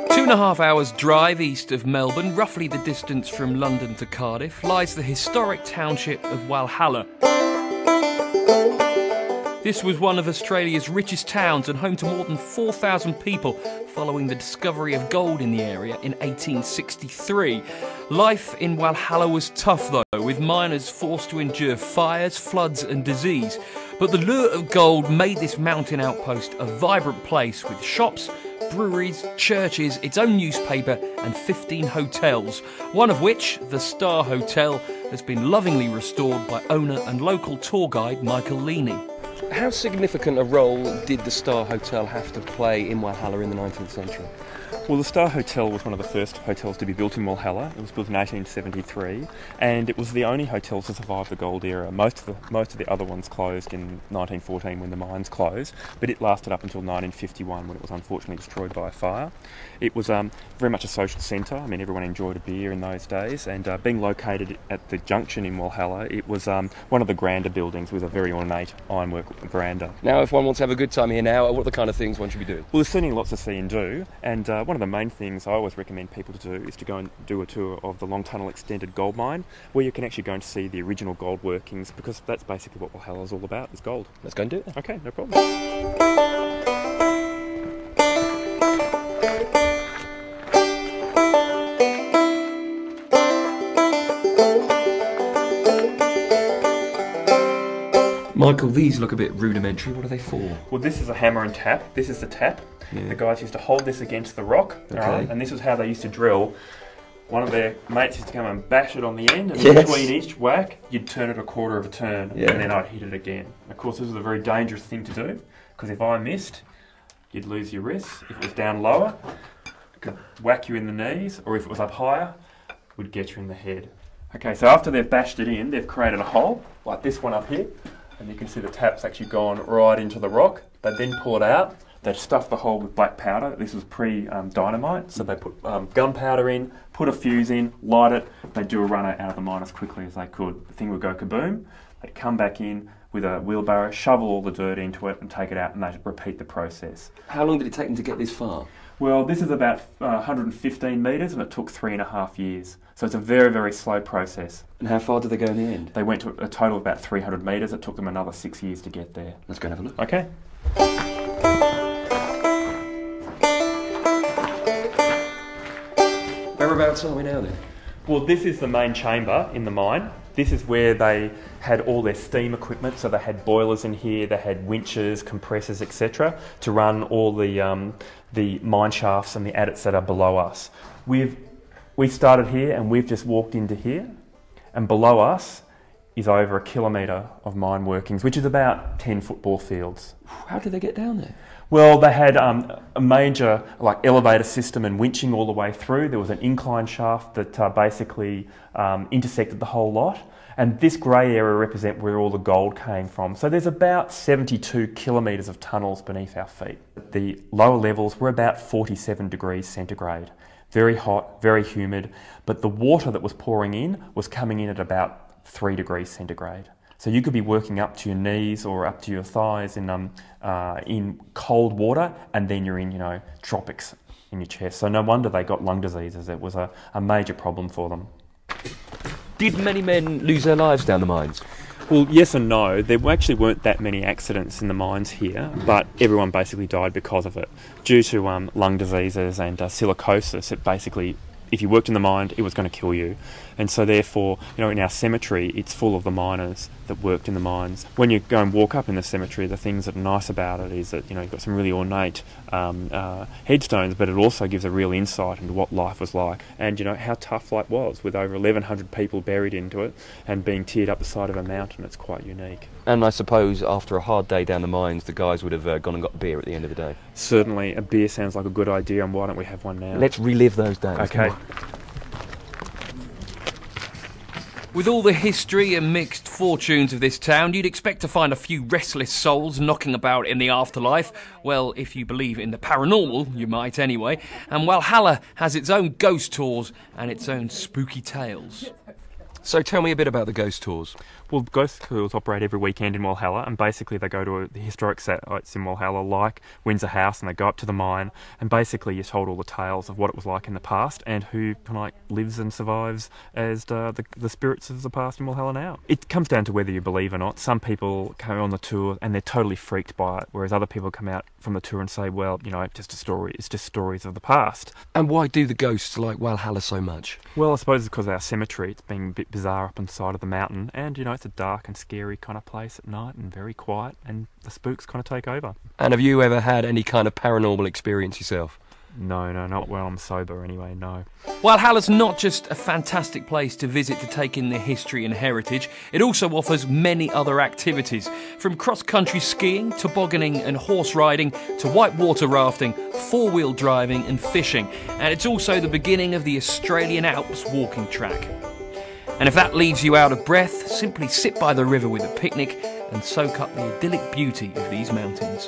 2.5 hours drive east of Melbourne, roughly the distance from London to Cardiff, lies the historic township of Walhalla. This was one of Australia's richest towns and home to more than 4,000 people following the discovery of gold in the area in 1863. Life in Walhalla was tough though, with miners forced to endure fires, floods and disease. But the lure of gold made this mountain outpost a vibrant place with shops, breweries, churches, its own newspaper and 15 hotels, one of which, the Star Hotel, has been lovingly restored by owner and local tour guide Michael Leaney. How significant a role did the Star Hotel have to play in Walhalla in the 19th century? Well, the Star Hotel was one of the first hotels to be built in Walhalla. It was built in 1873, and it was the only hotel to survive the gold era. Most of the other ones closed in 1914 when the mines closed, but it lasted up until 1951 when it was unfortunately destroyed by a fire. It was very much a social centre. I mean, everyone enjoyed a beer in those days, and being located at the junction in Walhalla, it was one of the grander buildings with a very ornate ironwork veranda. Now, if one wants to have a good time here now, what are the kind of things one should be doing? Well, there's certainly lots to see and do, and one of the main things I always recommend people to do is to go and do a tour of the Long Tunnel Extended Gold Mine, where you can actually go and see the original gold workings, because that's basically what Walhalla is all about, is gold. Let's go and do it then. Okay, no problem. Michael, these look a bit rudimentary. What are they for? Well, this is a hammer and tap. This is the tap. Yeah. The guys used to hold this against the rock, okay. Right? And this was how they used to drill. One of their mates used to come and bash it on the end, and between each whack, you'd turn it a quarter of a turn, and then I'd hit it again. Of course, this was a very dangerous thing to do, because if I missed, you'd lose your wrist. If it was down lower, it could whack you in the knees, or if it was up higher, it would get you in the head. Okay, so after they've bashed it in, they've created a hole, like this one up here, and you can see the tap's actually gone right into the rock. They then pull it out. They stuff the hole with black powder. This was pre-dynamite, so they put gunpowder in, put a fuse in, light it. They'd do a runner out of the mine as quickly as they could. The thing would go kaboom. They'd come back in with a wheelbarrow, shovel all the dirt into it and take it out, and they'd repeat the process. How long did it take them to get this far? Well, this is about 115 metres, and it took 3.5 years. So it's a very, very slow process. And how far did they go in the end? They went to a total of about 300 metres. It took them another 6 years to get there. Let's go and have a look. Okay. Whereabouts are we now then? Well, this is the main chamber in the mine. This is where they had all their steam equipment, so they had boilers in here, they had winches, compressors, etc., to run all the mine shafts and the adits that are below us. We started here and we've just walked into here, and below us is over 1 kilometre of mine workings, which is about 10 football fields. How did they get down there? Well, they had a major elevator system and winching all the way through. There was an incline shaft that basically intersected the whole lot. And this grey area represents where all the gold came from. So there's about 72 kilometres of tunnels beneath our feet. The lower levels were about 47 degrees centigrade. Very hot, very humid, but the water that was pouring in was coming in at about 3 degrees centigrade. So you could be working up to your knees or up to your thighs in cold water, and then you're in, tropics in your chest. So no wonder they got lung diseases. It was a major problem for them. Did many men lose their lives down the mines? Well, yes and no. There actually weren't that many accidents in the mines here, but everyone basically died because of it. Due to lung diseases and silicosis, it basically, if you worked in the mine, it was going to kill you. And so therefore, in our cemetery, it's full of the miners that worked in the mines. When you go and walk up in the cemetery, the things that are nice about it is that, you've got some really ornate headstones, but it also gives a real insight into what life was like and, how tough life was, with over 1,100 people buried into it and being tiered up the side of a mountain. It's quite unique. And I suppose after a hard day down the mines, the guys would have gone and got a beer at the end of the day. Certainly. A beer sounds like a good idea, and why don't we have one now? Let's relive those days. Okay. With all the history and mixed fortunes of this town, you'd expect to find a few restless souls knocking about in the afterlife. Well, if you believe in the paranormal, you might anyway. And Walhalla has its own ghost tours and its own spooky tales. So tell me a bit about the ghost tours. Well, ghost tours operate every weekend in Walhalla, and basically they go to the historic sites in Walhalla, like Windsor House, and they go up to the mine, and basically you're told all the tales of what it was like in the past and who lives and survives as the spirits of the past in Walhalla now. It comes down to whether you believe or not. Some people come on the tour and they're totally freaked by it, whereas other people come out from the tour and say, well, just a story. It's just stories of the past. And why do the ghosts like Walhalla so much? Well, I suppose it's because of our cemetery. It's being a bit bizarre up on the side of the mountain, and it's a dark and scary kind of place at night and very quiet, and the spooks kind of take over. And have you ever had any kind of paranormal experience yourself? No, not when I'm sober anyway, no. Walhalla's not just a fantastic place to visit to take in the history and heritage, it also offers many other activities. From cross-country skiing, tobogganing and horse riding, to whitewater rafting, four-wheel driving and fishing. And it's also the beginning of the Australian Alps walking track. And if that leaves you out of breath, simply sit by the river with a picnic and soak up the idyllic beauty of these mountains.